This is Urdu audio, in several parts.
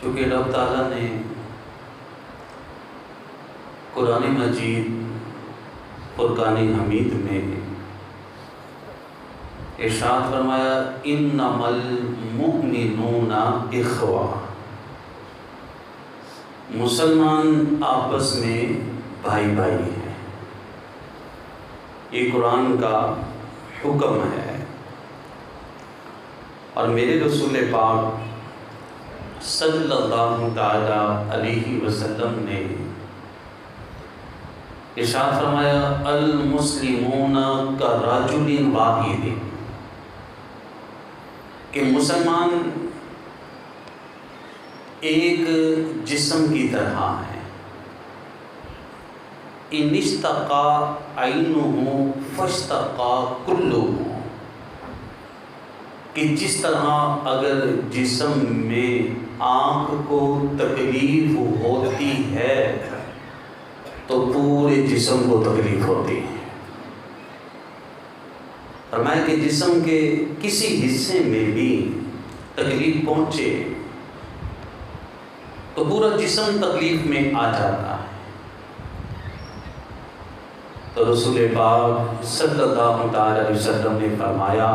چونکہ رب تعالیٰ نے قرآن مجید فرقان حمید میں ارشاد فرمایا انما المؤمنون اخوہ، مسلمان آپس میں بھائی بھائی ہیں۔ یہ قرآن کا حکم ہے، اور میرے رسول پاک صلی اللہ تعالی علیہ وسلم نے ارشاد فرمایا المسلمون کرجل واحد، کہ مسلمان ایک جسم کی طرح ہے۔ ان اشتقا عینہ فاشتقا کلہ، کہ جس طرح اگر جسم میں آنکھ کو تکلیف ہوتی ہے تو پورے جسم کو تکلیف ہوتی ہے۔ فرمایا کہ جسم کے کسی حصے میں بھی تکلیف پہنچے تو پورا جسم تکلیف میں آ جاتا ہے۔ تو رسول پاک صلی اللہ علیہ وسلم نے فرمایا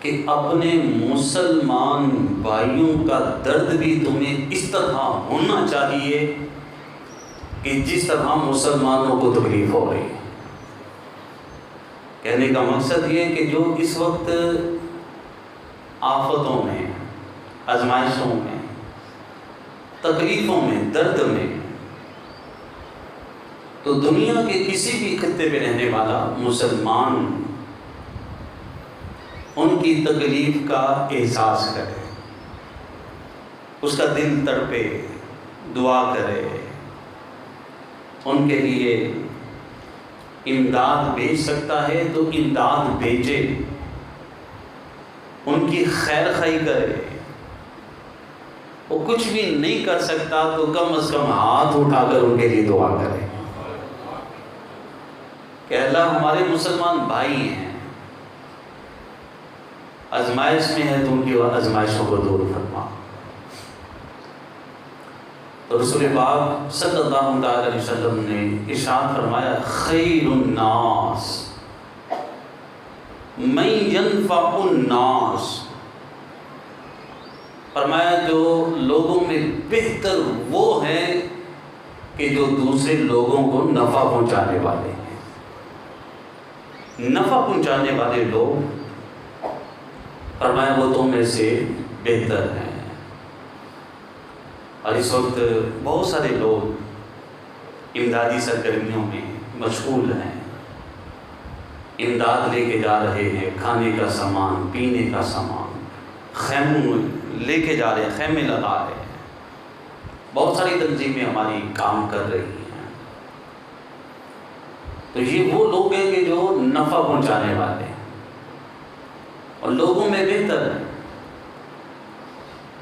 کہ اپنے مسلمان بھائیوں کا درد بھی تمہیں اس طرح ہونا چاہیے کہ جس طرح مسلمانوں کو تکلیف ہو رہی ہے۔ کہنے کا مقصد یہ کہ جو اس وقت آفتوں میں، آزمائشوں میں، تکلیفوں میں، درد میں، تو دنیا کے کسی بھی خطے میں رہنے والا مسلمان ان کی تکلیف کا احساس کرے، اس کا دل تڑپے، دعا کرے، ان کے لیے امداد بھیج سکتا ہے تو امداد بھیجے، ان کی خیر خواہی کرے۔ وہ کچھ بھی نہیں کر سکتا تو کم از کم ہاتھ اٹھا کر ان کے لیے دعا کرے کہ اللہ ہمارے مسلمان بھائی ہیں، آزمائش میں ہے تو ان کی آزمائشوں کو دور فرما۔ تو رسول پاک صلی اللہ علیہ وسلم نے ارشاد فرمایا خیر الناس من ینفع الناس، فرمایا جو لوگوں میں بہتر وہ ہیں کہ جو دوسرے لوگوں کو نفع پہنچانے والے ہیں۔ نفع پہنچانے والے لوگ فرمایا وہ تم میں سے بہتر ہیں۔ اور اس وقت بہت سارے لوگ امدادی سرگرمیوں میں مشغول ہیں، امداد لے کے جا رہے ہیں، کھانے کا سامان، پینے کا سامان، خیموں لے کے جا رہے ہیں، خیمے لگا رہے ہیں۔ بہت ساری تنظیمیں ہماری کام کر رہی ہیں۔ تو یہ وہ لوگ ہیں کہ جو نفع پہنچانے والے ہیں اور لوگوں میں بہتر ہیں۔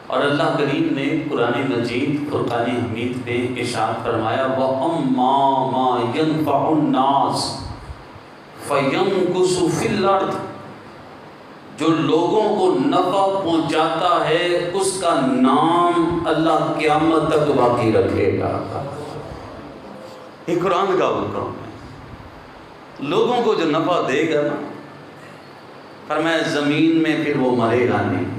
اور اللہ کریم نے قرآن مجید فرقان حمید میں ارشاد فرمایا وَأَمَّا مَا يَنْفَعُ النَّاسِ فَيَمْكُثُ فِي الْأَرْضِ، جو لوگوں کو نفع پہنچاتا ہے اس کا نام اللہ قیامت تک باقی رکھے گا۔ یہ قرآن کا حکم ہے۔ لوگوں کو جو نفع دے گا نا، فرمایا زمین میں پھر وہ مرے گا نہیں،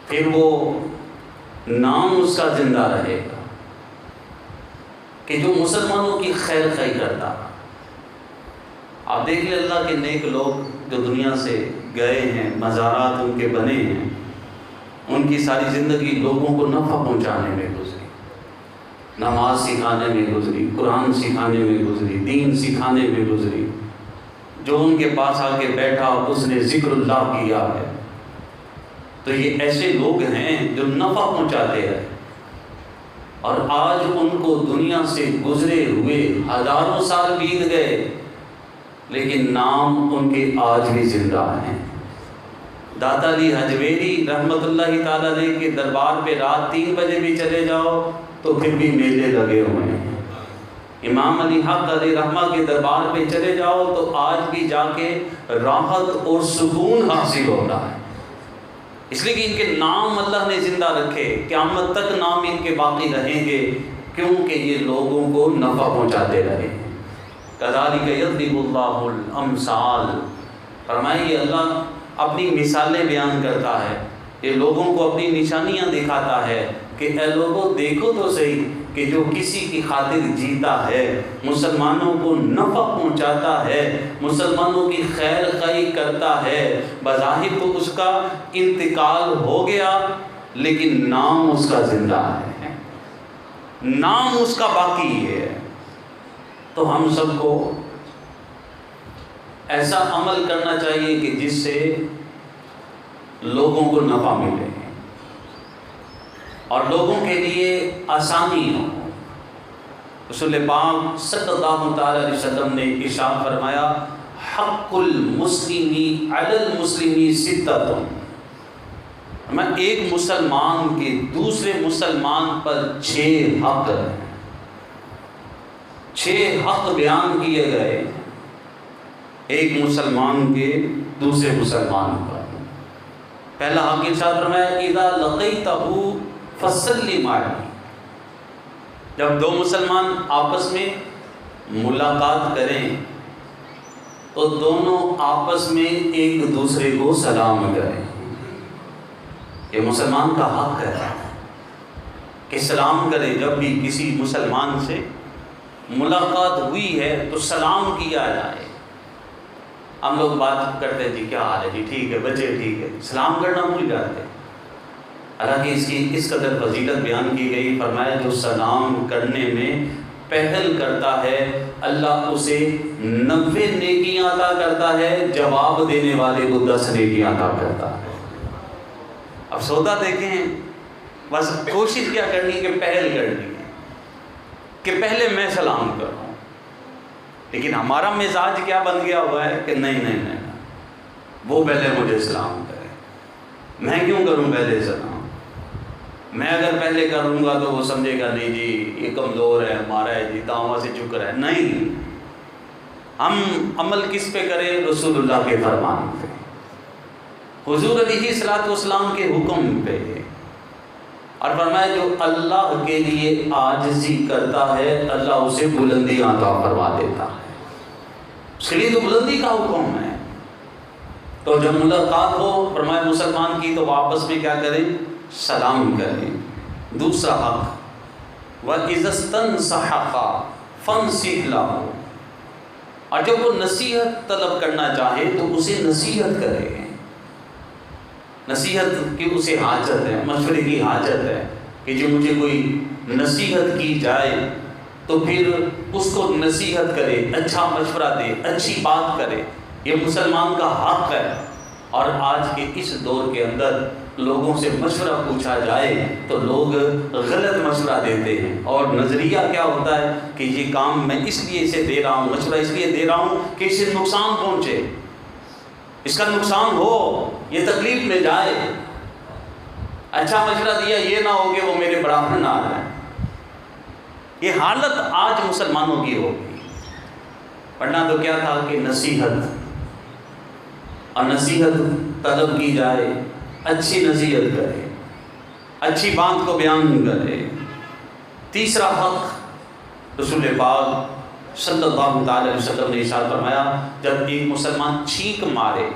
پھر وہ نام اس کا زندہ رہے گا کہ جو مسلمانوں کی خیر خواہی کرتا۔ آپ دیکھ لیں اللہ کے نیک لوگ جو دنیا سے گئے ہیں، مزارات ان کے بنے ہیں، ان کی ساری زندگی لوگوں کو نفع پہنچانے میں گزری، نماز سکھانے میں گزری، قرآن سکھانے میں گزری، دین سکھانے میں گزری۔ جو ان کے پاس آ کے بیٹھا اس نے ذکر اللہ کیا ہے۔ تو یہ ایسے لوگ ہیں جو نفع پہنچاتے ہیں، اور آج ان کو دنیا سے گزرے ہوئے ہزاروں سال بیت گئے لیکن نام ان کے آج بھی زندہ ہیں۔ داتا علی حجویری رحمت اللہ تعالیٰ علیہ کے دربار پہ رات 3 بجے بھی چلے جاؤ تو پھر بھی میلے لگے ہوئے ہیں۔ امام علی حق علیہ رحمہ کے دربار پہ چلے جاؤ تو آج بھی جا کے راحت اور سکون حاصل ہوتا ہے۔ اس لیے کہ ان کے نام اللہ نے زندہ رکھے، قیامت تک نام ان کے باقی رہیں گے، کیونکہ یہ لوگوں کو نفع پہنچاتے رہے ہیں۔ کذالک یضرب اللہ الامثال، فرمائیے اللہ اپنی مثالیں بیان کرتا ہے، یہ لوگوں کو اپنی نشانیاں دکھاتا ہے کہ اے لوگوں دیکھو تو صحیح کہ جو کسی کی خاطر جیتا ہے، مسلمانوں کو نفع پہنچاتا ہے، مسلمانوں کی خیر خواہی کرتا ہے، بظاہر تو اس کا انتقال ہو گیا لیکن نام اس کا زندہ ہے، نام اس کا باقی ہے۔ تو ہم سب کو ایسا عمل کرنا چاہیے کہ جس سے لوگوں کو نفع ملے اور لوگوں کے لیے آسانی ہو۔ رسول پاک صلی اللہ تعالی علیہ وسلم نے ارشاد فرمایا حق المسلمی علی المسلمی ستۃ، میں ایک مسلمان کے دوسرے مسلمان پر 6 حق ہیں، 6 حق بیان کیے گئے ایک مسلمان کے دوسرے مسلمان پر۔ پہلا حق ارشاد فرمایا اذا لقیتہ فسلم علیہ، جب 2 مسلمان آپس میں ملاقات کریں تو دونوں آپس میں ایک دوسرے کو سلام کریں۔ یہ مسلمان کا حق ہے کہ سلام کرے، جب بھی کسی مسلمان سے ملاقات ہوئی ہے تو سلام کیا جائے۔ ہم لوگ بات کرتے ہیں جی کیا حال ہے، جی ٹھیک ہے، بچے ٹھیک ہے، سلام کرنا بھول جاتے ہیں۔ حالانکہ اس کی اس قدر فضیلت بیان کی گئی، فرمایا جو سلام کرنے میں پہل کرتا ہے اللہ اسے 90 نیکیاں عطا کرتا ہے، جواب دینے والے کو 10 نیکیاں عطا کرتا ہے۔ اب سودا دیکھیں، بس کوشش کیا کرنی کہ پہل کرنی ہے کہ پہلے میں سلام کروں، لیکن ہمارا مزاج کیا بن گیا ہوا ہے کہ نہیں وہ پہلے مجھے سلام کرے، میں کیوں کروں پہلے سلام، میں اگر پہلے کروں گا تو وہ سمجھے گا نہیں جی یہ کمزور ہے، ہمارا ہے جی داؤں سے چک رہا ہے۔ نہیں، ہم عمل کس پہ کریں؟ رسول اللہ کے فرمان پہ، حضور علیہ الصلوۃ والسلام کے حکم پہ، اور فرمایا جو اللہ کے لیے عاجزی کرتا ہے اللہ اسے بلندی عطا فرما دیتا ہے، اس کے لیے تو بلندی کا حکم ہے۔ تو جب ملاقات ہو فرمایا مسلمان کی تو آپس میں کیا کریں؟ سلام کریں۔ دوسرا حق وَإِذَا اسْتَنصَحَكَ فَانصِحْ لَهُ، اور جب وہ نصیحت طلب کرنا چاہے تو اسے نصیحت کرے، نصیحت کی اسے حاجت ہے، مشورے کی حاجت ہے کہ جو مجھے کوئی نصیحت کی جائے تو پھر اس کو نصیحت کرے، اچھا مشورہ دے، اچھی بات کرے، یہ مسلمان کا حق ہے۔ اور آج کے اس دور کے اندر لوگوں سے مشورہ پوچھا جائے تو لوگ غلط مشورہ دیتے ہیں، اور نظریہ کیا ہوتا ہے کہ یہ کام میں اس لیے اسے دے رہا ہوں، مشورہ اس لیے دے رہا ہوں کہ اسے نقصان پہنچے، اس کا نقصان ہو، یہ تکلیف میں جائے، اچھا مشورہ دیا یہ نہ ہو کہ وہ میرے برابر نہ آ جائے۔ یہ حالت آج مسلمانوں کی ہوگی، ورنہ تو کیا تھا کہ نصیحت، اور نصیحت طلب کی جائے، اچھی نصیحت کرے، اچھی بات کو بیان کرے۔ تیسرا حق رسول پاک صلی اللہ تعالی علیہ وسلم نے ارشاد فرمایا جب ایک مسلمان چھینک مارے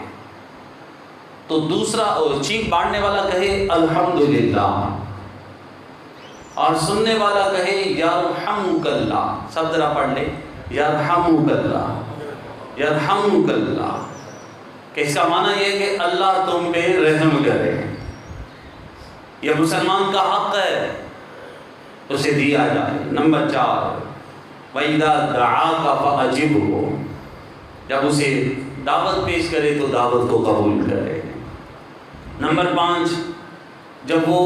تو دوسرا چھینک مارنے والا کہے الحمدللہ، اور سننے والا کہے یرحمک اللہ، سب ذرا پڑھ لے، یرحمک اللہ، یرحمک اللہ، کہ اس کا معنی یہ ہے کہ اللہ تم پہ رحم کرے۔ یہ مسلمان کا حق ہے، اسے دیا جائے۔ نمبر 4 وَإِذَا دَعَاكَ فَأَجِبْهُ، جب اسے دعوت پیش کرے تو دعوت کو قبول کرے۔ نمبر 5 جب وہ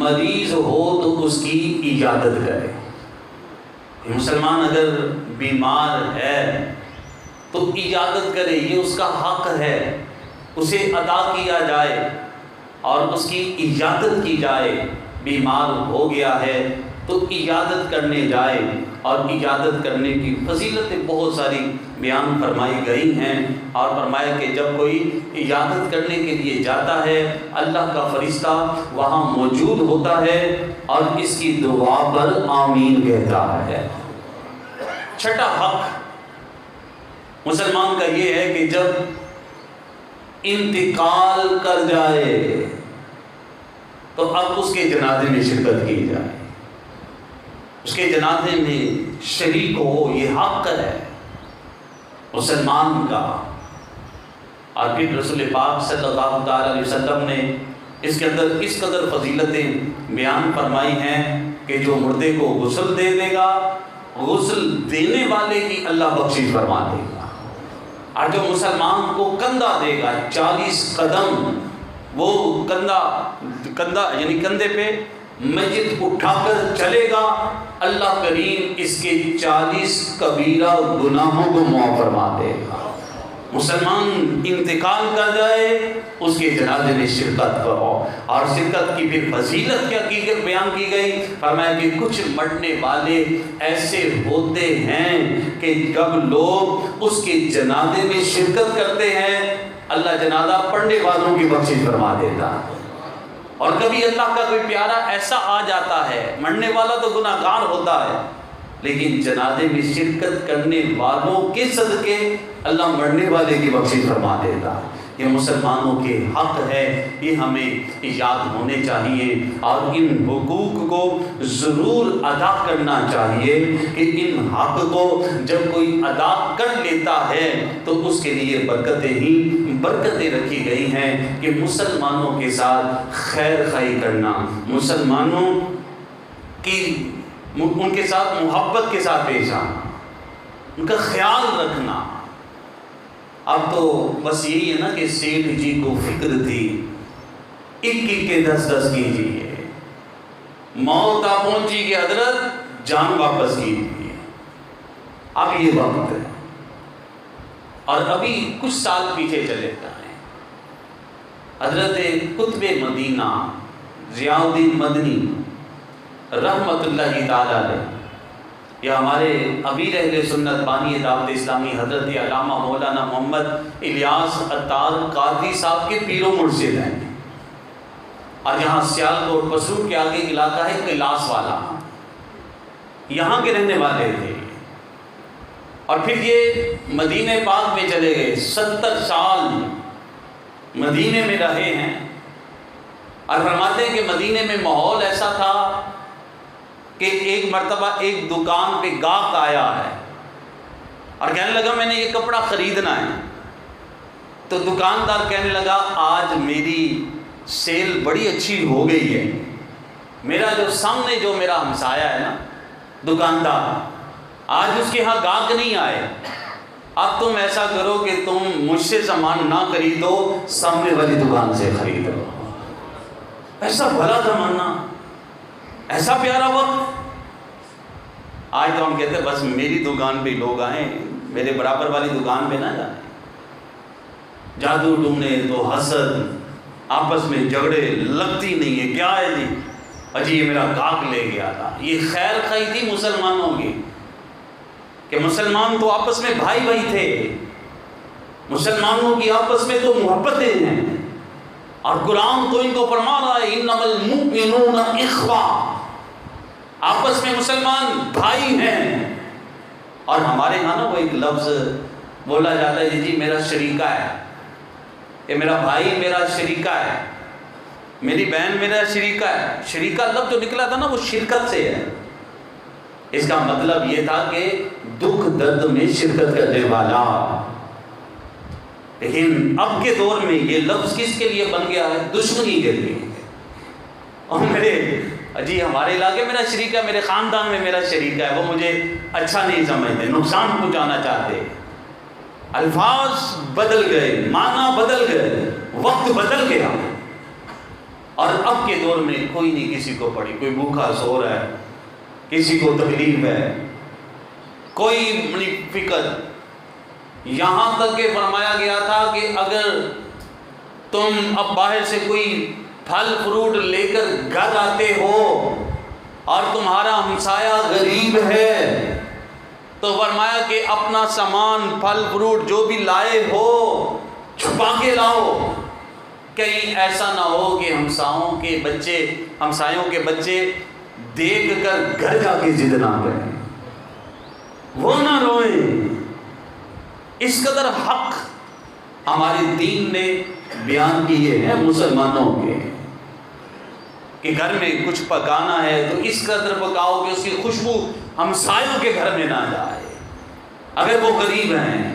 مریض ہو تو اس کی عیادت کرے۔ مسلمان اگر بیمار ہے تو عیادت کرے، یہ اس کا حق ہے، اسے ادا کیا جائے اور اس کی عیادت کی جائے۔ بیمار ہو گیا ہے تو عیادت کرنے جائے، اور عیادت کرنے کی فضیلتیں بہت ساری بیان فرمائی گئی ہیں، اور فرمایا کہ جب کوئی عیادت کرنے کے لیے جاتا ہے اللہ کا فرشتہ وہاں موجود ہوتا ہے اور اس کی دعا پر آمین کہتا ہے۔ چھٹا حق مسلمان کا یہ ہے کہ جب انتقال کر جائے تو اب اس کے جنازے میں شرکت کی جائے، اس کے جنازے میں شریک ہو، یہ حق ہے مسلمان کا۔ اور پھر رسول پاک صلی اللہ تعالی علیہ وسلم نے اس کے اندر اس قدر فضیلتیں بیان فرمائی ہیں کہ جو مردے کو غسل دے دے گا، غسل دینے والے کی اللہ بخشش فرما دے گا، اور جو مسلمان کو کندھا دے گا 40 قدم، وہ کندھا یعنی کندھے پہ مسجد اٹھا کر چلے گا، اللہ کریم اس کے 40 کبیرہ گناہوں کو معاف فرما دے گا۔ مسلمان انتقال کر جائے اس کے جنازے میں شرکت کرو، اور شرکت کی پھر فضیلت کیا بیان کی گئی، فرمایا کہ کچھ مرنے والے ایسے ہوتے ہیں کہ جب لوگ اس کے جنازے میں شرکت کرتے ہیں اللہ جنازہ پڑھنے والوں کی بخشش فرما دیتا ہے۔ اور کبھی اللہ کا کوئی پیارا ایسا آ جاتا ہے، مرنے والا تو گناہ گار ہوتا ہے لیکن جنازے میں شرکت کرنے والوں کے صدقے اللہ مرنے والے کی بخشش فرما دیتا ہے۔ یہ مسلمانوں کے حق ہے، یہ ہمیں یاد ہونے چاہیے، اور ان حقوق کو ضرور ادا کرنا چاہیے کہ ان حق کو جب کوئی ادا کر لیتا ہے تو اس کے لیے برکتیں رکھی گئی ہیں کہ مسلمانوں کے ساتھ خیر خواہی کرنا، مسلمانوں کی ان کے ساتھ محبت کے ساتھ پیش آنا، ان کا خیال رکھنا۔ اب تو بس یہی ہے نا کہ سیٹھ جی کو فکر تھی 1 کے 10 کیجیے، موت آ پہنچی کہ حضرت جان واپس کیجیے۔ اب یہ وقت ہے، اور ابھی کچھ سال پیچھے چلے جائیں، حضرت قطب مدینہ ضیاء الدین مدنی رحمت اللہ تعالی علیہ، یا ہمارے امیر اہل سنت بانی دعوت اسلامی حضرت علامہ مولانا محمد الیاس عطار قادری صاحب کے پیر و مرشد ہیں، اور یہاں سیالکوٹ پسرور کے آگے علاقہ ہے کیلاس والا، یہاں کے رہنے والے تھے، اور پھر یہ مدینہ پاک میں چلے گئے، 70 سال مدینے میں رہے ہیں، اور فرماتے ہیں کہ مدینے میں ماحول ایسا تھا کہ ایک مرتبہ ایک دکان پہ گاہک آیا ہے اور کہنے لگا میں نے یہ کپڑا خریدنا ہے، تو دکاندار کہنے لگا آج میری سیل بڑی اچھی ہو گئی ہے، میرا جو سامنے جو میرا ہمسایا ہے نا دکاندار، آج اس کے ہاں گاہک نہیں آئے، اب تم ایسا کرو کہ تم مجھ سے سامان نہ خریدو، سامنے والی دکان سے خریدو۔ ایسا بھلا زمانہ، ایسا پیارا وقت۔ آج تو ہم کہتے ہیں بس میری دکان پہ لوگ آئیں، میرے برابر والی دکان پہ نہ جائیں، جادو ڈھونڈے تو حسد، آپس میں جھگڑے، لگتی نہیں ہے، کیا ہے جی اجی یہ میرا گاہک لے گیا تھا۔ یہ خیر خواہی تھی مسلمانوں کی کہ مسلمان تو آپس میں بھائی بھائی تھے، مسلمانوں کی آپس میں تو محبتیں ہیں، اور قرآن تو ان کو فرما رہا ہے انما المؤمنون اخوہ، آپس میں مسلمان بھائی ہیں۔ اور ہمارے یہاں نا وہ ایک لفظ بولا جاتا ہے جی میرا شریکہ ہے، یہ میرا بھائی میرا شریکہ ہے، میری بہن میرا شریکہ ہے۔ شریکہ لفظ جو نکلا تھا نا وہ شرکت سے ہے، اس کا مطلب یہ تھا کہ دکھ درد میں شرکت کرنے والا۔ لیکن اب کے دور میں یہ لفظ کس کے لیے بن گیا ہے؟ دشمنی کے لیے۔ اور میرے جی ہمارے علاقے میرا شریکہ، میرے خاندان میں میرا شریکہ ہے، وہ مجھے اچھا نہیں سمجھتے، نقصان پہنچانا چاہتے۔ الفاظ بدل گئے، معنی بدل گئے، وقت بدل گیا، اور اب کے دور میں کوئی نہیں کسی کو پڑی، کوئی بھوکا سو رہا ہے، کسی کو تکلیف ہے، کوئی بڑی فکر۔ یہاں تک کہ فرمایا گیا تھا کہ اگر تم اب باہر سے کوئی پھل فروٹ لے کر گھر آتے ہو اور تمہارا ہمسایہ غریب ہے تو فرمایا کہ اپنا سامان پھل فروٹ جو بھی لائے ہو چھپا کے لاؤ، کہیں ایسا نہ ہو کہ ہمسایوں کے بچے دیکھ کر گھر جا کے ضد نہ کریں، وہ نہ روئیں۔ اس قدر حق ہمارے دین نے بیان کیے ہیں مسلمانوں کے کہ گھر میں کچھ پکانا ہے تو اس قدر پکاؤ کہ اس کی خوشبو ہمسایوں کے گھر میں نہ جائے، اگر وہ غریب ہیں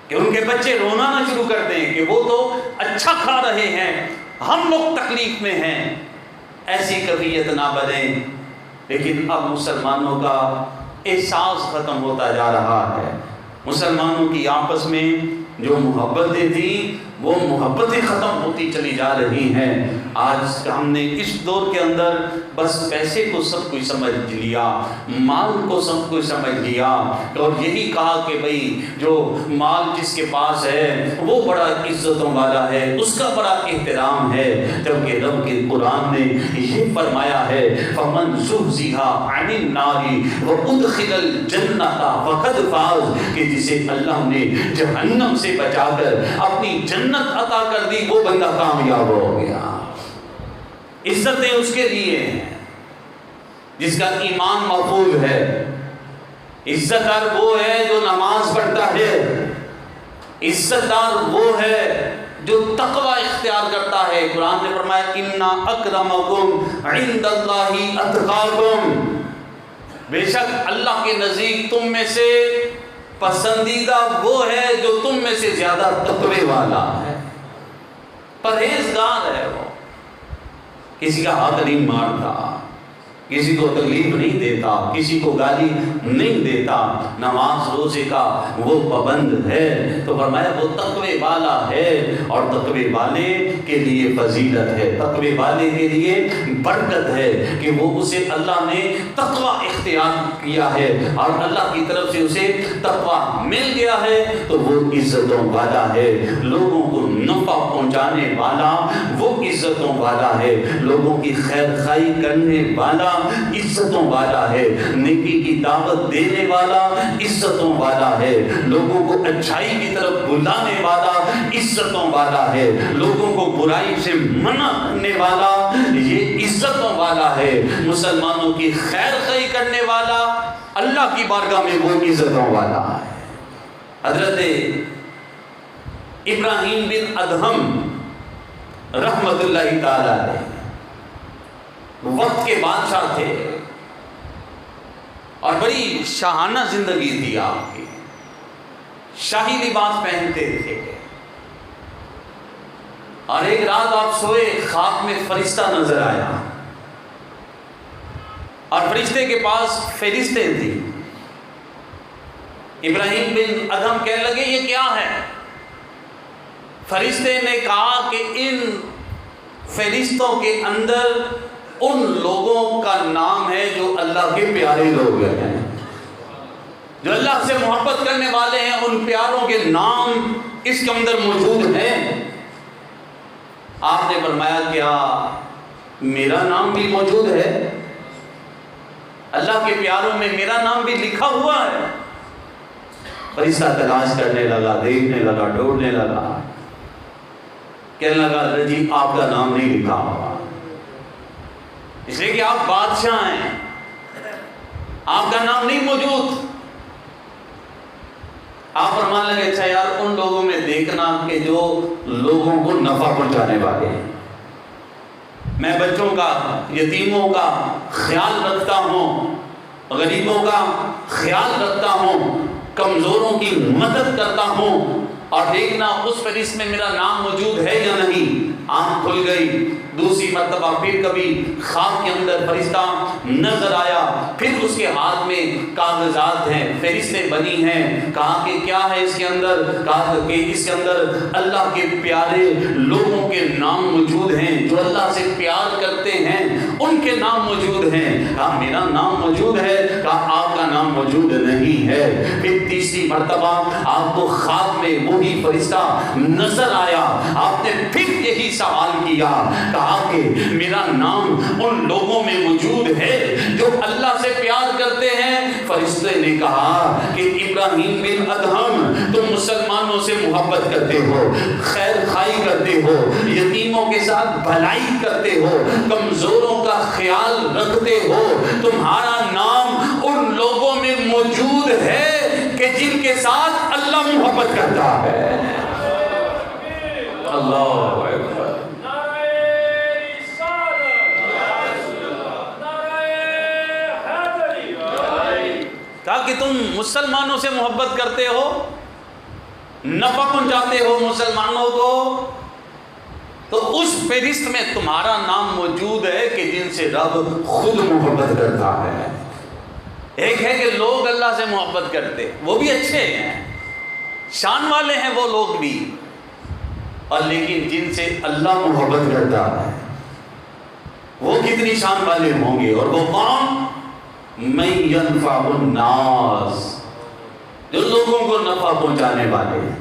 کہ ان کے بچے رونا نہ شروع کر دیں کہ وہ تو اچھا کھا رہے ہیں، ہم لوگ تکلیف میں ہیں، ایسی کیفیت نہ بنے۔ لیکن اب مسلمانوں کا احساس ختم ہوتا جا رہا ہے، مسلمانوں کی آپس میں جو محبتیں تھیں وہ محبتیں ختم ہوتی چلی جا رہی ہیں۔ آج ہم نے اس دور کے اندر بس پیسے کو سب کچھ سمجھ لیا، مال کو سب کچھ سمجھ لیا، اور یہی کہا کہ بھئی جو مال جس کے پاس ہے وہ بڑا عزتوں والا ہے، اس کا بڑا احترام ہے، جبکہ رب کے قرآن نے یہ فرمایا ہے فَمَنْ زُحْزِحَ عَنِ النَّارِ وَأُدْخِلَ الْجَنَّةَ فَقَدْ فَازَ، کہ جسے اللہ نے جہنم سے بچا کر اپنی جنت عطا کر دی وہ بندہ کامیاب ہو گیا۔ عزتیں اس کے لیے ہیں جس کا ایمان محفوظ ہے، عزت دار وہ ہے جو نماز پڑھتا ہے، عزت دار وہ ہے جو تقوی اختیار کرتا ہے۔ قرآن نے فرمایا اِنَّا أَكْرَمَكُمْ عِنْدَ اللَّهِ أَتْقَاكُمْ، بے شک اللہ کے نزدیک تم میں سے پسندیدہ وہ ہے جو تم میں سے زیادہ تقوی والا ہے، پرہیزگار ہے، وہ کسی کا ہاتھ نہیں مارتا، کسی کو تکلیف نہیں دیتا، کسی کو گالی نہیں دیتا، نماز روزے کا وہ پابند ہے۔ تو فرمایا وہ تقوی والا ہے، اور تقوی والے کے لیے فضیلت ہے، تقوی والے کے لیے برکت ہے کہ وہ اسے اللہ نے تقوی اختیار کیا ہے اور اللہ کی طرف سے اسے تقوی مل گیا ہے، تو وہ عزتوں والا ہے، لوگوں کو نفع پہنچانے والا وہ عزتوں والا ہے، لوگوں کی خیر خواہی کرنے والا عزتوں والا ہے، نیکی کی دعوت دینے والا عزتوں والا ہے، لوگوں کو اچھائی کی طرف بلانے والا عزتوں والا ہے، لوگوں کو برائی سے منع کرنے والا یہ عزتوں والا ہے، مسلمانوں کی خیر خواہی کرنے والا اللہ کی بارگاہ میں وہ عزتوں والا ہے۔ حضرت ابراہیم بن ادہم رحمت اللہ تعالی علیہ وقت کے بادشاہ تھے اور بڑی شاہانہ زندگی تھی، آپ کی شاہی لباس پہنتے تھے، اور ایک رات آپ سوئے، خواب میں فرشتہ نظر آیا، اور فرشتے کے پاس فہرستیں تھیں۔ ابراہیم بن ادہم کہنے لگے یہ کیا ہے؟ فرشتے نے کہا کہ ان فہرستوں کے اندر ان لوگوں کا نام ہے جو اللہ کے پیارے لوگ ہیں، جو اللہ سے محبت کرنے والے ہیں، ان پیاروں کے نام اس کے اندر موجود ہیں۔ آپ نے فرمایا کیا میرا نام بھی موجود ہے؟ اللہ کے پیاروں میں میرا نام بھی لکھا ہوا ہے؟ فرشتہ تلاش کرنے لگا، دیکھنے لگا، ڈھونڈنے لگا، کہنے لگا جی آپ کا نام نہیں لکھا ہوا، اس لیے کہ آپ بادشاہ ہیں، آپ کا نام نہیں موجود۔ آپ فرمانے لگے اچھا یار ان لوگوں میں دیکھنا کہ جو لوگوں کو نفع پہنچانے والے ہیں، میں بچوں کا، یتیموں کا خیال رکھتا ہوں، غریبوں کا خیال رکھتا ہوں، کمزوروں کی مدد کرتا ہوں، اور دیکھنا اس فہرست میں میرا نام موجود ہے یا نہیں۔ آنکھ کھل گئی، دوسری مرتبہ پھر کبھی خواب کے اندر فرشتہ نظر آیا، پھر اس کے ہاتھ میں کاغذات ہیں، فہرستیں بنی ہیں، کہا کہ کیا ہے اس کے اندر؟ کہا کہ اس کے اندر اللہ کے پیارے لوگوں کے نام موجود ہیں، جو اللہ سے پیار کرتے ہیں ان کے نام موجود ہیں۔ کہا میرا نام موجود ہے؟ کہا آپ کا نام موجود نہیں ہے۔ پھر تیسری مرتبہ آپ کو خواب میں وہی فرشتہ نظر آیا، آپ نے پھر یہی سوال کیا، کہا کہ میرا نام ان لوگوں میں موجود ہے جو اللہ سے پیار کرتے ہیں۔ فرشتے نے کہا کہ ابراہیم بن ادہم تم مسلمانوں سے محبت کرتے ہو، خیر خائی کرتے ہو، یتیموں کے ساتھ بھلائی کرتے ہو، کمزوروں کا خیال رکھتے ہو، تمہارا نام ان لوگوں میں موجود ہے کہ جن کے ساتھ اللہ محبت کرتا ہے۔ اللہ اکبر۔ کہ تم مسلمانوں سے محبت کرتے ہو، نفع پہنچاتے ہو مسلمانوں کو، تو اس فہرست میں تمہارا نام موجود ہے کہ جن سے رب خود محبت کرتا ہے۔ ایک ہے کہ لوگ اللہ سے محبت کرتے، وہ بھی اچھے ہیں، شان والے ہیں وہ لوگ بھی، اور لیکن جن سے اللہ محبت کرتا ہے وہ کتنی شان والے ہوں گے، اور وہ کون؟ من ينفع الناس، جو لوگوں کو نفع پہنچانے والے ہیں،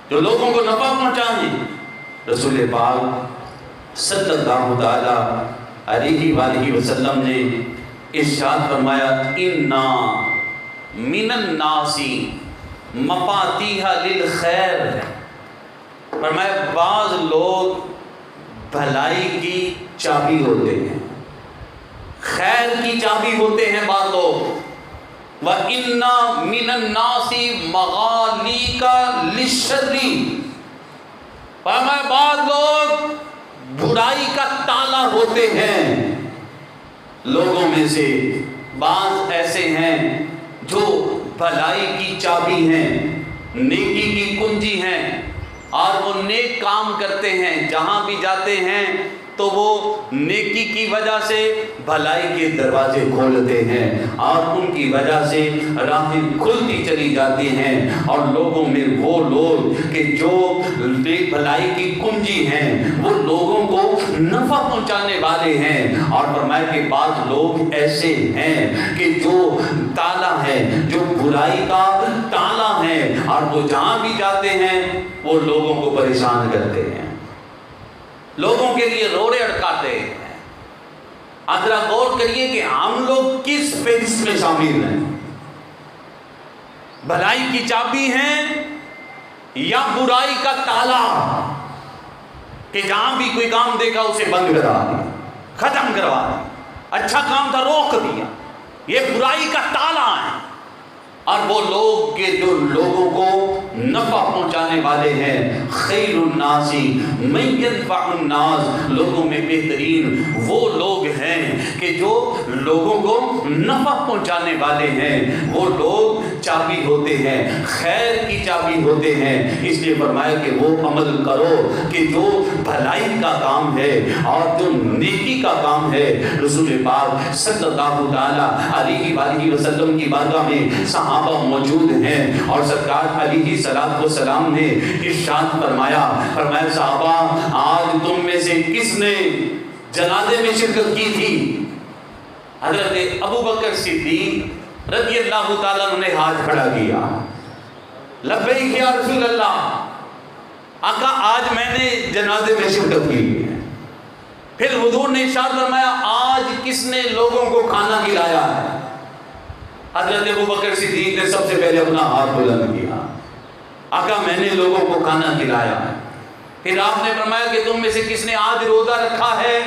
جو لوگوں کو نفع پہنچائیں۔ رسول پاک صلی اللہ تعالی علیہ وآلہ وسلم نے ارشاد فرمایا انا من الناس مفاتیح للخیر، فرمایا بعض لوگ بھلائی کی چابی ہوتے ہیں، خیر کی چابی ہوتے ہیں بعض لوگ۔ وَإِنَّا مِنَ النَّاسِ مَغَالِيكَ لِلشَّرِّ، فرمایا بعض لوگ برائی کا تالا ہوتے ہیں۔ لوگوں میں سے بعض ایسے ہیں جو بھلائی کی چابی ہیں، نیکی کی کنجی ہیں، اور وہ نیک کام کرتے ہیں، جہاں بھی جاتے ہیں تو وہ نیکی کی وجہ سے بھلائی کے دروازے کھولتے ہیں، اور ان کی وجہ سے راہیں کھلتی چلی جاتی ہیں، اور لوگوں میں وہ لوگ کہ جو بھلائی کی کنجی ہیں وہ لوگوں کو نفع پہنچانے والے ہیں۔ اور فرمایا کہ بعض لوگ ایسے ہیں کہ جو تالا ہے، جو برائی کا تالا ہے، اور وہ جہاں بھی جاتے ہیں وہ لوگوں کو پریشان کرتے ہیں، لوگوں کے لیے روڑے اٹکاتے ہیں۔ ذرا غور کریے کہ ہم لوگ کس فہرست میں شامل ہیں؟ بھلائی کی چابی ہیں یا برائی کا تالا، کہ جہاں بھی کوئی کام دیکھا اسے بند کروا دیا، ختم کروا دیا، اچھا کام تھا روک دیا، یہ برائی کا تالا ہے۔ اور وہ لوگ کہ جو لوگوں کو نفع پہنچانے والے ہیں، خیر الناس من ينفع الناس، لوگوں میں بہترین وہ لوگ ہیں کہ جو لوگوں کو نفع پہنچانے والے ہیں، وہ لوگ چابی ہوتے ہیں، خیر کی چابی ہوتے ہیں۔ اس لیے فرمایا کہ وہ عمل کرو کہ جو بھلائی کا کام ہے اور جو نیکی کا کام ہے۔ رسول پاک صلی اللہ تعالی علیہ وآلہ وسلم کی بارگاہ میں صحابہ موجود ہیں، اور سرکار علیہ السلام نے ارشاد فرمایا صحابہ آج تم میں سے کس نے جنازے میں شرکت کی تھی؟ حضرت ابو بکر صدیق رضی اللہ تعالیٰ نے ہاتھ کھڑا کیا، لبیک یا رسول اللہ، آقا آج میں نے جنازے میں شرکت کی ہے۔ پھر حضور نے ارشاد فرمایا آج کس نے لوگوں کو کھانا کھلایا ہے؟ حضرت ابو بکر صدیق نے سب سے پہلے اپنا ہاتھ بلند کیا، آقا میں نے لوگوں کو کھانا کھلایا ہے۔ پھر آپ نے فرمایا کہ تم میں سے کس نے آج روزہ رکھا ہے؟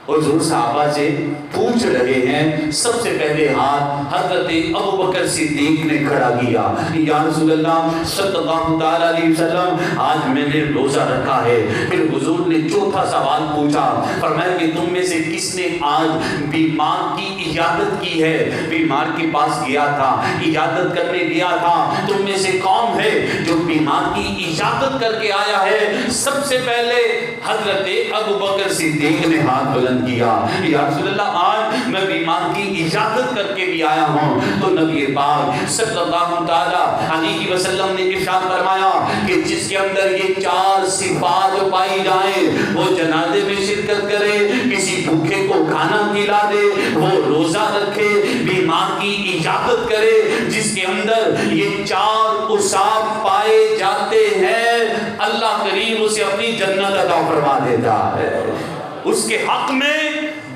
حضور صحابہ سے پوچھ رہے ہیں، سب سے پہلے ہاتھ حضرت ابو بکر صدیق نے کھڑا کیا، یا رسول اللہ صلی اللہ تعالی علیہ وسلم آج میں نے روزہ رکھا ہے۔ پھر حضور نے چوتھا سوال پوچھا، فرمایا کہ تم میں سے کس نے آج بیمار کی عیادت کی ہے؟ بیمار کے پاس گیا تھا، عیادت کرنے گیا تھا، تم میں سے کون ہے جو بیمار کی عیادت کر کے آیا ہے؟ سب سے پہلے حضرت ابو بکر صدیق نے ہاتھ بلند کیا، یا رسول اللہ آج میں بیمار کی عیادت کر کے بھی آیا ہوں۔ تو نبی پاک صلی اللہ تعالی علیہ وسلم نے ارشاد فرمایا کہ جس کے اندر یہ چار صفات پائی جائیں وہ جنازے میں شرکت کرے، کسی بھوکے کو کھانا کھلا دے، وہ روزہ رکھے، بیمار کی عیادت کرے، جس کے اندر یہ چار اوصاف پائے جاتے ہیں، اللہ کریم اسے اپنی جنت عطا فرما دیتا ہے۔ اس کے حق میں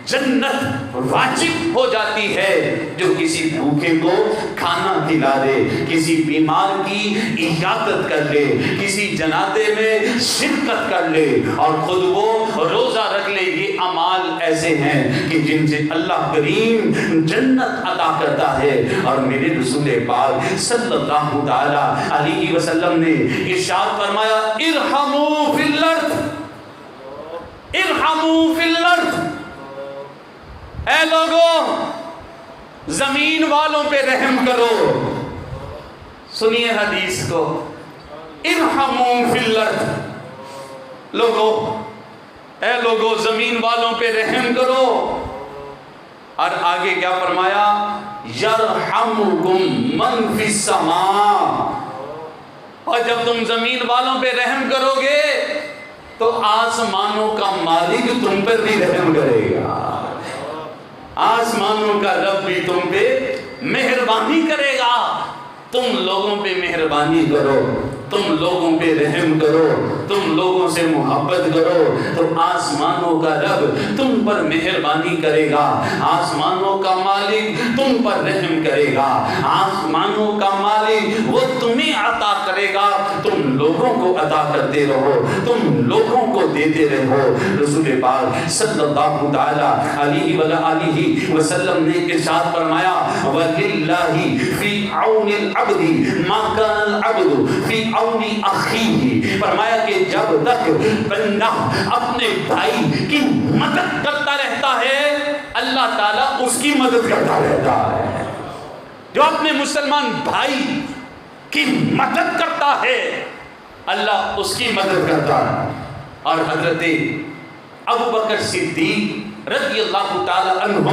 جنت واجب ہو جاتی ہے جو کسی بھوکے کو کھانا کھلا دے، کسی بیمار کی عیادت کر لے، کسی جنازے میں شرکت کر لے اور خود وہ روزہ رکھ لے۔ یہ اعمال ایسے ہیں کہ جن سے اللہ کریم جنت عطا کرتا ہے۔ اور میرے رسول پاک صلی اللہ تعالی علیہ وسلم نے ارشاد فرمایا ارحموا فی الارض، ارحموا فی الارض، اے لوگوں زمین والوں پہ رحم کرو۔ سنیے حدیث کو، ارحموا فی الارض، لوگوں اے لوگوں زمین والوں پہ رحم کرو۔ اور آگے کیا فرمایا؟ یرحمکم من فی السماء، اور جب تم زمین والوں پہ رحم کرو گے تو آسمانوں کا مالک تم پر بھی رحم کرے گا، آسمانوں کا رب بھی تم پہ مہربانی کرے گا۔ تم لوگوں پہ مہربانی کرو، تم لوگوں پہ رحم کرو، تم لوگوں سے محبت کرو تو آسمانوں کا رب تم پر مہربانی کرے گا، آسمانوں کا مالک تم پر رحم کرے گا، آسمانوں کا مالک وہ تمہیں عطا کرے گا، تم لوگوں کو عطا کرتے رہو، تم لوگوں کو دیتے رہو۔ رسول پاک صلی اللہ تعالی علیہ وآلہ وسلم نے ارشاد فرمایا وَلِلَّهِ فِي عَوْنِ الْعَبْدِ مَا كَانَ الْعَبْدُ فِي عَوْنِ أَخِيهِ، فرمایا کہ جب تک بندہ اپنے بھائی کی مدد کرتا رہتا ہے اللہ تعالیٰ اس کی مدد کرتا رہتا ہے۔ جو اپنے مسلمان بھائی کی مدد کرتا ہے اللہ اس کی مدد کرتا ہے۔ اور حضرت ابوبکر صدیق رضی اللہ تعالی عنہ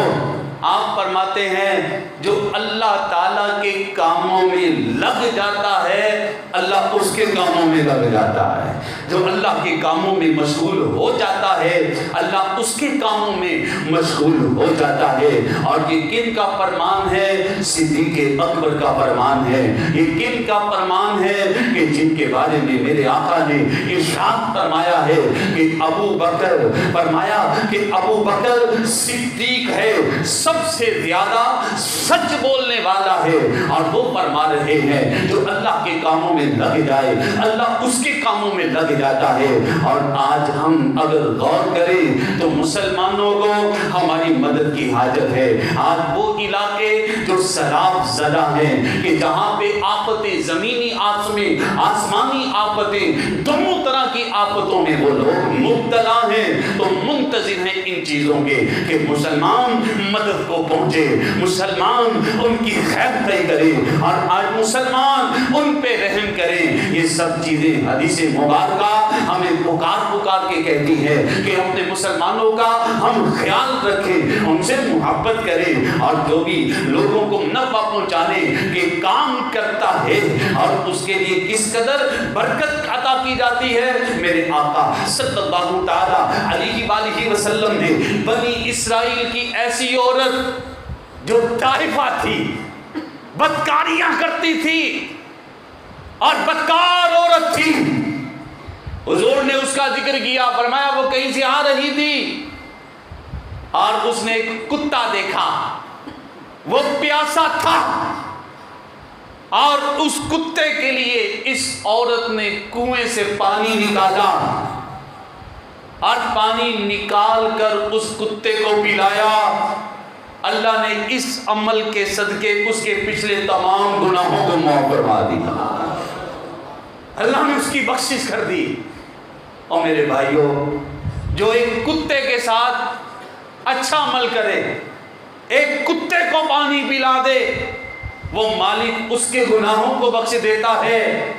آپ فرماتے ہیں جو اللہ تعالیٰ کے کاموں میں لگ جاتا ہے اللہ اس کے کاموں میں لگ جاتا ہے، جو اللہ کے کاموں میں مشغول ہو جاتا ہے اللہ اس کے کاموں میں مشغول ہو جاتا ہے۔ اور یہ کن کا فرمان ہے؟ صدیق اکبر کا فرمان ہے۔ یہ کن کا فرمان ہے؟ کہ جن کے بارے میں میرے آقا نے ارشاد فرمایا ہے کہ ابو بکر، فرمایا کہ ابو بکر صدیق ہے، سب سے زیادہ سچ بولنے والا ہے۔ اور وہ فرما رہے ہیں جو اللہ کے کاموں میں لگ جائے اللہ اس کے کاموں میں لگ جاتا ہے۔ اور آج ہم اگر غور کریں تو مسلمانوں کو ہماری مدد کی حاجت ہے۔ آج وہ علاقے جو سیلاب زدہ ہیں کہ جہاں پہ آفتیں زمینی آسمانی آفتیں دونوں طرح کی آفتوں میں وہ لوگ مبتلا ہیں تو منتظر ہیں ان چیزوں کے کہ مسلمان مدد کو پہنچے، مسلمان ان کی خیر خواہی کرے اور آج مسلمان ان پہ رحم کریں۔ یہ سب چیزیں حدیث مبارکہ ہمیں پکار کے کہتی ہے کہ اپنے مسلمانوں کا ہم خیال رکھیں، ان سے محبت کریں اور جو بھی لوگوں کو نفع پہنچانے کے کام کرتا ہے اور اس کے لیے کس قدر برکت عطا کی جاتی ہے۔ میرے آقا صلی اللہ تعالی علیہ وآلہ وسلم نے بنی اسرائیل کی ایسی عورت جو طائفہ تھی، بدکاریاں کرتی تھی اور بدکار عورت تھی، حضور نے اس کا ذکر کیا، فرمایا وہ کہیں سے آ رہی تھی اور اس نے ایک کتا دیکھا، وہ پیاسا تھا اور اس کتے کے لیے اس عورت نے کنویں سے پانی نکالا اور پانی نکال کر اس کتے کو پلایا۔ اللہ نے اس عمل کے صدقے اس کے پچھلے تمام گناہوں کو معاف فرما دیا، اللہ نے اس کی بخشش کر دی۔ اور میرے بھائیوں، جو ایک کتے کے ساتھ اچھا عمل کرے، ایک کتے کو پانی پلا دے، وہ مالک اس کے گناہوں کو بخش دیتا ہے۔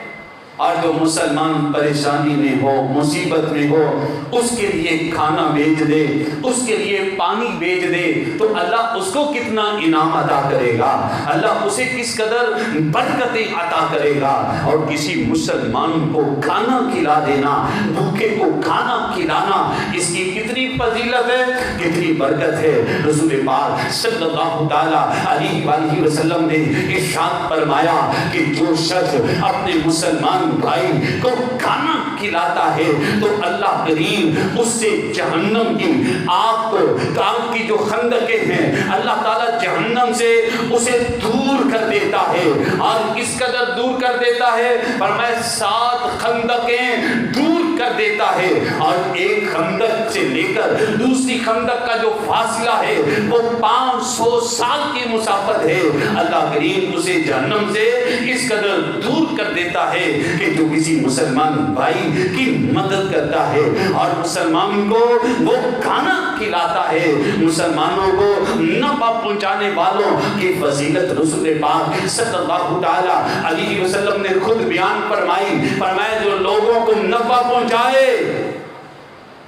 اور جو مسلمان پریشانی میں ہو، مصیبت میں ہو، اس کے لیے کھانا بھیج دے، اس کے لیے پانی بھیج دے تو اللہ اس کو کتنا انعام عطا کرے گا، اللہ اسے کس قدر برکتیں عطا کرے گا۔ اور کسی مسلمان کو کھانا کھلا دینا، بھوکے کو کھانا کھلانا، اس کی کتنی فضیلت ہے، کتنی برکت ہے۔ رسول پاک صلی اللہ تعالی علیہ وآلہ وسلم نے ارشاد فرمایا کہ جو شخص اپنے مسلمان مسلمان بھائی کو کھانا کھلاتا ہے تو اللہ کریم اس سے جہنم کی آگ کو، آگ کی جو خندقیں ہیں اللہ تعالیٰ جہنم سے اسے دور کر دیتا ہے، اور اس قدر دور کر دیتا ہے فرمایا 7 خندقیں دور کر دیتا ہے، اور ایک خندق سے لے کر دوسری خندق کا جو فاصلہ ہے وہ 500 سال کی مسافت ہے۔ اللہ کریم اسے جہنم سے اس قدر دور کر دیتا ہے کہ جو کسی مسلمان بھائی کی مدد کرتا ہے اور مسلمان کو وہ کھانا کھلاتا ہے، مسلمانوں کو نفع پہنچانے والوں کی فضیلت رسول پاک صلی اللہ تعالی علیہ وسلم نے خود بیان فرمایا جو لوگوں کو نفع پہنچائے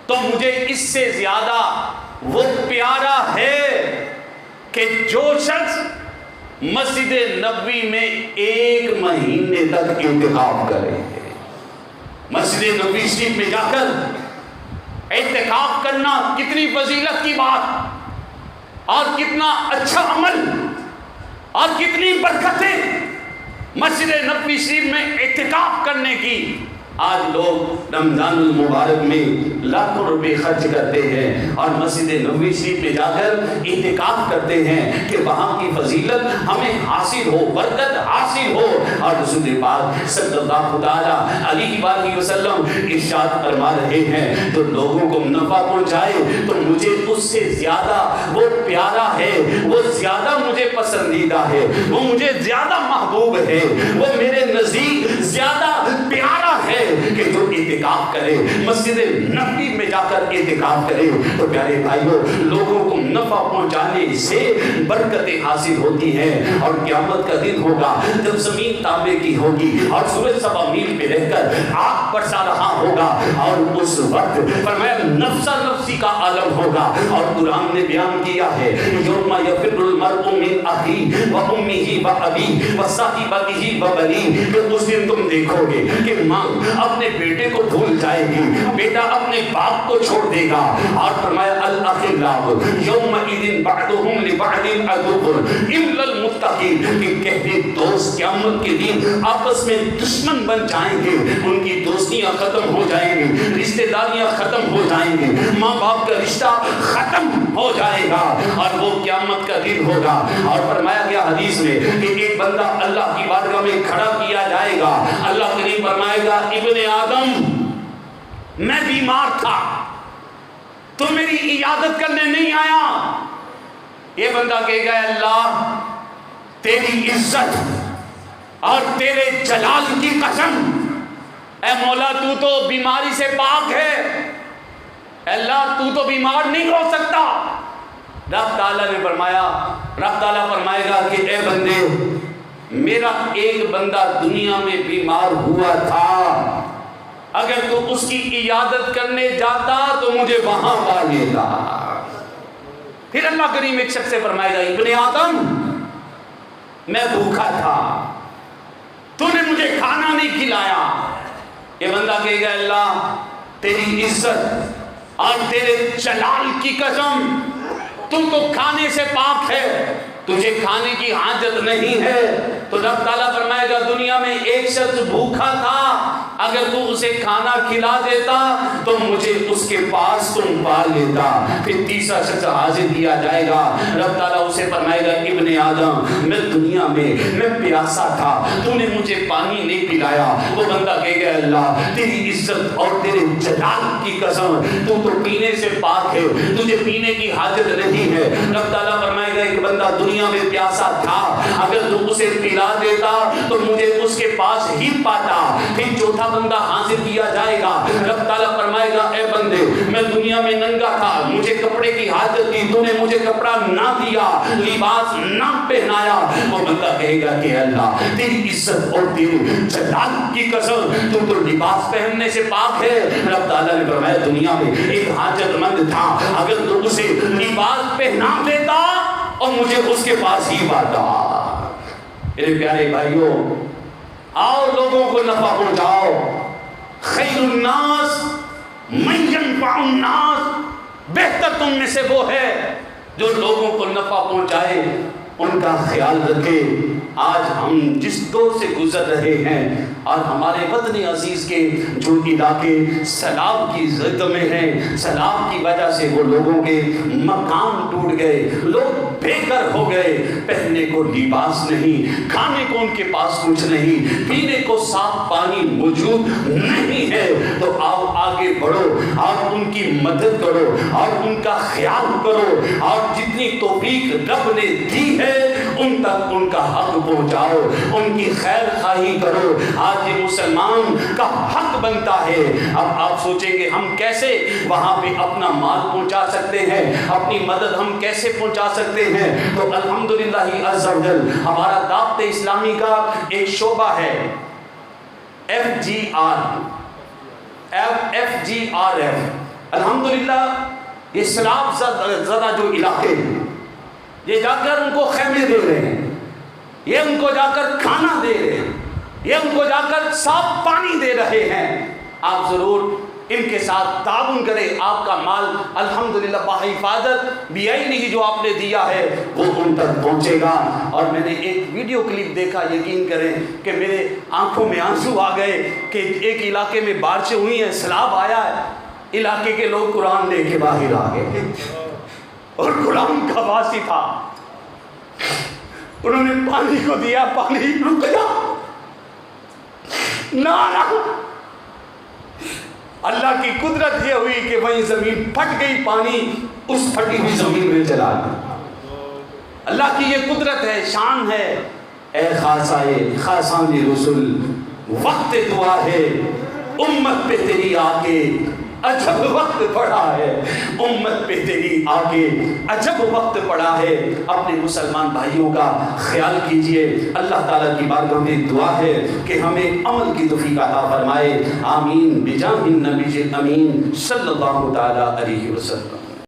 تو مجھے اس سے زیادہ وہ پیارا ہے کہ جو شخص مسجد نبوی میں 1 مہینے تک اعتکاف کرے۔ مسجد نبوی شریف میں جا کر اعتکاف کرنا کتنی فضیلت کی بات اور کتنا اچھا عمل اور کتنی برکتیں مسجد نبوی شریف میں اعتکاف کرنے کی۔ آج لوگ رمضان المبارک میں لاکھوں روپے خرچ کرتے ہیں اور مسجد نبوی شریف میں جا کر اعتکاف کرتے ہیں کہ وہاں کی فضیلت ہمیں حاصل ہو، برکت حاصل ہو، اور رسول پاک صلی اللہ تعالی علیہ وآلہ وسلم ارشاد فرما رہے ہیں جو لوگوں کو نفع پہنچائے تو مجھے اس سے زیادہ وہ پیارا ہے، وہ زیادہ مجھے پسندیدہ ہے، وہ مجھے زیادہ محبوب ہے، وہ میرے نزدیک زیادہ پیارا ہے کہ جو اعتکاف کرے، مسجد نبوی میں جا کر اعتکاف کرے۔ تو پیارے بھائیوں، لوگوں کو نفع پہنچانے سے برکتیں حاصل ہوتی ہیں، اور قیامت کا دن ہوگا جب زمین تانبے کی ہوگی اور سورج 7 میل پہ رہ کر آگ برسا رہا ہوگا، اور اس وقت فرمایا نفسا نفسی کا عالم ہوگا، اور قرآن نے بیان کیا ہے یوم یفر المرء من اخیہ و امہ و ابیہ و صاحبتہ و بنیہ، کہ اس دن تم دیکھو گے کہ ماں اپنے بیٹے کو بھول جائے گی، بیٹا اپنے باپ کو چھوڑ دے گا، اور فرمایا الاخلاء یومئذ بعضهم لبعض عدو الا المتقین، کہ کہتے دوست قیامت کے دن آپس میں دشمن بن جائیں گے، ان کی دوستیاں ختم ہو جائیں گی، رشتہ داریاں ختم ہو جائیں گی، ماں باپ کا رشتہ ختم ہو جائے گا، اور وہ قیامت کا دن ہوگا۔ اور فرمایا گیا حدیث میں کہ ایک بندہ اللہ کی بارگاہ میں کھڑا کیا جائے گا، اللہ کریم فرمائے گا ابن آدم میں بیمار تھا تو میری عیادت کرنے نہیں آیا۔ یہ بندہ کہے گا اللہ تیری عزت اور تیرے جلال کی قسم، اے مولا تو تو بیماری سے پاک ہے، اللہ تو تو بیمار نہیں ہو سکتا۔ رب تعالیٰ نے فرمایا، رب تعالیٰ فرمائے گا کہ اے بندے میرا ایک بندہ دنیا میں بیمار ہوا تھا، اگر تو اس کی عیادت کرنے جاتا تو مجھے وہاں پا لیتا۔ پھر اللہ کریم ایک شخص سے فرمائے گا ابن آدم میں بھوکا تھا تو نے مجھے کھانا نہیں کھلایا۔ یہ بندہ کہے گا اللہ تیری عزت اور تیرے جلال کی قسم تو کھانے سے پاک ہے، تجھے کھانے کی حاجت نہیں ہے۔ تو رب تعالیٰ فرمائے گا دنیا میں ایک شخص بھوکا تھا، اگر تو اسے کھانا کھلا دیتا تو مجھے اس کے پاس تم پا لیتا۔ پھر تیسرا شخص حاضر کیا جائے گا، رب تعالیٰ اسے فرمائے گا ابن آدم میں دنیا میں پیاسا تھا تو نے مجھے پانی نہیں پلایا۔ وہ بندہ کہے گا اللہ تیری عزت اور تیرے جلال کی قسم تو پینے سے پاک ہے، تجھے پینے کی حاجت نہیں ہے۔ رب تعالیٰ فرمائے گا ایک بندہ دنیا میں پیاسا تھا، اگر تو اسے پلا دیتا تو مجھے اس کے پاس ہی پاتا۔ پھر چوتھا بندہ حاضر کیا جائے گا، رب تعالیٰ فرمائے گا اے بندے میں دنیا میں ننگا تھا، مجھے کپڑے کی حاجت تھی، تو نے مجھے کپڑا نہ دیا، لباس نہ پہنایا۔ وہ بندہ کہے گا کہ اللہ تیری عزت اور تیرے جلال کی قسم تو لباس پہننے سے پاک ہے۔ رب تعالیٰ نے فرمایا دنیا میں ایک حاجت مند تھا، اگر تو اسے لباس پہنا دیتا اور مجھے اس کے پاس ہی پاتا۔ میرے پیارے بھائیوں آؤ لوگوں کو نفع پہنچاؤ۔ خیر الناس من ينفع الناس، بہتر تم میں سے وہ ہے جو لوگوں کو نفع پہنچائے، ان کا خیال رکھے۔ آج ہم جس دور سے گزر رہے ہیں اور ہمارے وطن عزیز کے جو علاقے سیلاب کی زد میں ہیں، سیلاب کی وجہ سے وہ لوگوں کے مکان ٹوٹ گئے، لوگ بے گھر ہو گئے، پہننے کو لباس نہیں، کھانے کو ان کے پاس کچھ نہیں، پینے کو صاف پانی موجود نہیں ہے، تو آؤ آگے بڑھو اور ان کی مدد کرو اور ان کا خیال کرو اور جتنی توفیق رب نے دی ہے ان تک ان کا حق پہنچاؤ، ان کی خیر خواہی کرو۔ آج یہ مسلمان کا حق بنتا ہے۔ اب آپ سوچیں گے ہم کیسے وہاں پہ اپنا مال پہنچا سکتے ہیں، اپنی مدد ہم کیسے پہنچا سکتے ہیں؟ تو الحمدللہ عز و جل ہمارا دعوت اسلامی کا ایک شعبہ ہے FGRF۔ الحمدللہ یہ سیلاب زدہ جو علاقے ہیں، یہ جا کر ان کو خیمے دے رہے ہیں، یہ ان کو جا کر کھانا دے رہے ہیں، یہ ان کو جا کر صاف پانی دے رہے ہیں۔ آپ ضرور ان کے ساتھ تعاون کریں، آپ کا مال الحمدللہ بحفاظت BI جو آپ نے دیا ہے وہ ان تک پہنچے گا۔ اور میں نے ایک ویڈیو کلپ دیکھا، یقین کریں کہ میرے آنکھوں میں آنسو آ گئے کہ ایک علاقے میں بارشیں ہوئی ہیں، سیلاب آیا ہے، علاقے کے لوگ قرآن لے کے باہر آ گئے اور قرآن کا واسی تھا، انہوں نے پانی کو دیا، پانی رک گیا، نہ اللہ کی قدرت یہ ہوئی کہ وہیں زمین پھٹ گئی، پانی اس پھٹی ہوئی زمین میں چلا گیا۔ اللہ کی یہ قدرت ہے، شان ہے۔ اے خاصان رسول، وقت دعا ہے، امت پہ تیری آگے عجب وقت پڑا ہے، امت پہ تیری آگے عجب وقت پڑا ہے۔ اپنے مسلمان بھائیوں کا خیال کیجئے، اللہ تعالیٰ کی بارگاہ میں دعا ہے کہ ہمیں عمل کی توفیق عطا فرمائے، آمین بجاہ النبی الامین صلی اللہ تعالیٰ علیہ وسلم۔